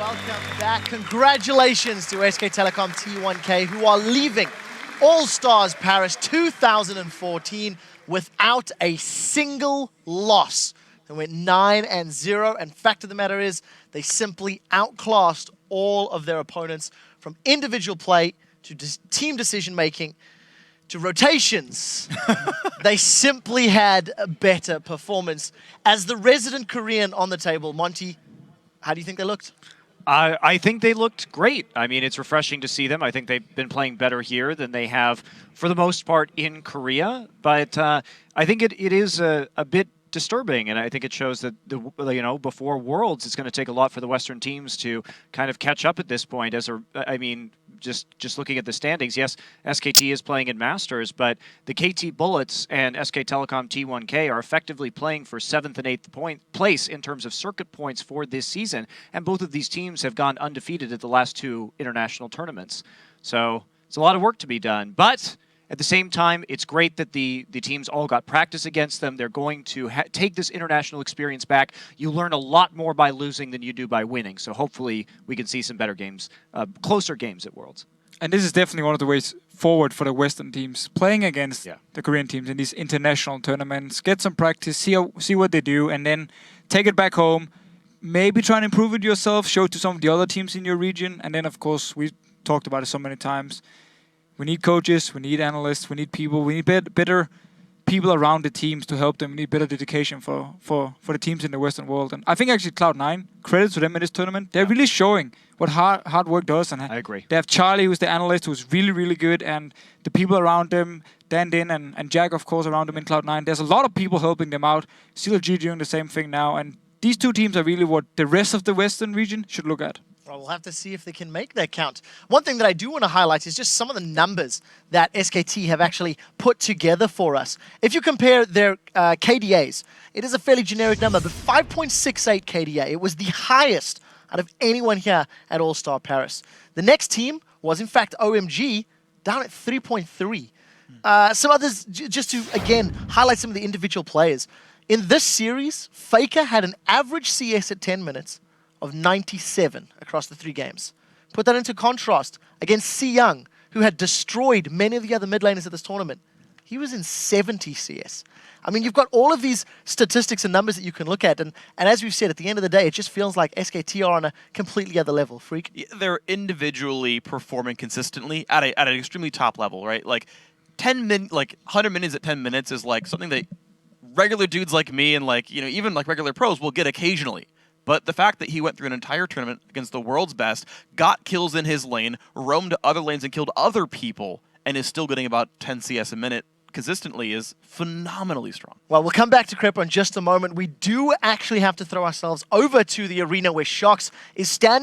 welcome back. Congratulations to SK Telecom T1 K, who are leaving All-Stars Paris 2014 without a single loss. They went 9-0, and fact of the matter is, they simply outclassed all of their opponents, from individual play to team decision-making to rotations. They simply had a better performance. As the resident Korean on the table, Monty, how do you think they looked? I think they looked great. I mean, it's refreshing to see them. I think they've been playing better here than they have, for the most part, in Korea. But I think it is a bit disturbing, and I think it shows that before Worlds, it's going to take a lot for the Western teams to kind of catch up at this point. Just looking at the standings, yes, SKT is playing in Masters, but the KT Bullets and SK Telecom T1 K are effectively playing for 7th and 8th place in terms of circuit points for this season, and both of these teams have gone undefeated at the last 2 international tournaments. So it's a lot of work to be done, but at the same time, it's great that the teams all got practice against them. They're going to take this international experience back. You learn a lot more by losing than you do by winning. So hopefully we can see some better games, closer games at Worlds. And this is definitely one of the ways forward for the Western teams, playing against the Korean teams in these international tournaments. Get some practice, see what they do, and then take it back home. Maybe try and improve it yourself, show it to some of the other teams in your region. And then, of course, we talked about it so many times. We need coaches, we need analysts, we need people, we need better people around the teams to help them. We need better dedication for the teams in the Western world. And I think actually Cloud9, credit to them in this tournament, they're really showing what hard work does. And I agree. They have Charlie, who's the analyst, who's really, really good, and the people around them, Dan Din and Jack, of course, around them in Cloud9. There's a lot of people helping them out. CLG doing the same thing now. And these two teams are really what the rest of the Western region should look at. Well, we'll have to see if they can make that count. One thing that I do want to highlight is just some of the numbers that SKT have actually put together for us. If you compare their KDAs, it is a fairly generic number, but 5.68 KDA. It was the highest out of anyone here at All-Star Paris. The next team was, in fact, OMG, down at 3.3. Some others, just to, again, highlight some of the individual players. In this series, Faker had an average CS at 10 minutes of 97 across the 3 games. Put that into contrast against Si Young, who had destroyed many of the other mid laners at this tournament. He was in 70 CS. I mean, you've got all of these statistics and numbers that you can look at, and as we've said, at the end of the day, it just feels like SKT are on a completely other level. Freak? They're individually performing consistently at an extremely top level, right? Like 100 minutes at 10 minutes is like something that regular dudes like me and even regular pros will get occasionally. But the fact that he went through an entire tournament against the world's best, got kills in his lane, roamed to other lanes and killed other people, and is still getting about 10 CS a minute consistently is phenomenally strong. Well, we'll come back to Crepo in just a moment. We do actually have to throw ourselves over to the arena where Shox is standing